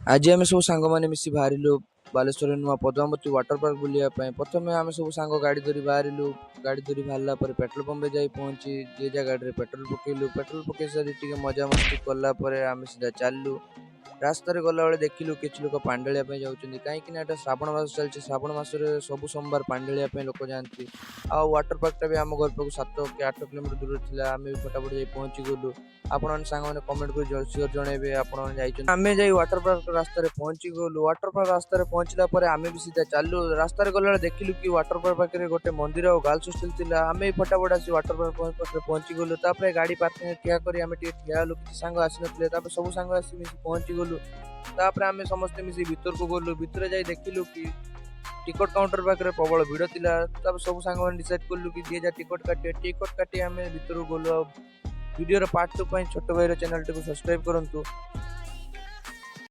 आज आम सब सांग मैंने मिसी बाहरिलु बालेश्वर नुआ पद्मावती वाटर पार्क बुलिया प्रथम आम सब सांग गाड़ी धरी बाहरिलु। गाड़ी धरी बाहरला पर पेट्रोल पंप जाई पहुंची जे जा गाड़ी पेट्रोल पकेलु। पेट्रोल पकई सारी टिके मजा मस्ती कला पर आम सीधा चललु। रास्तार गला बेले देखिलु किछि लोक पांडालिया जाउछन्ति काहेकि ना एटा श्रावण मास चलछि। श्रावण मासरे सबु सोमवार पांडालिया लोक जाती। आ वाटर पार्क टा भी आम घर पाखु 7 कि 8 किलोमीटर दूर थिला। आमे भी फटाफट जाई पहुंची गलु। आपण माने सांग माने कमेंट कर सियोर जणेबे आपण माने जाइछन। आमे जाई वाटर पार्क रास्ता रे पहुंची गलु। वाटर पार्क रास्ता रे पहुंचला परे आमे भी सीधा चाललु। रास्ता रे गला बेले देखिलु कि वाटर पार्क पाखरे गोटे मंदिर और गर्ल्स हॉस्टल थिला। आमे फटाफट आसी वाटर पार्क पाखरे पहुंची गलु। तापरे गाड़ी पार्किंग ठिया करी आमे ठिया हलु। किछि सांग आसी नथिले तापरे सब सांग आसी मिसी पहुंची गलु। तापरे आमे समस्त मिसी भीतर को गलु। भीतर जाई देखिलु कि टिकट काउंटर पाखरे प्रबल भिड़ थिला। तापर सब सांग माने डिसाइड करलु कि जे जा टिकट काटी आमे भीतर को गलु। वीडियो पार्ट 2 छोट भाई चैनल टी सब्सक्राइब करंतु।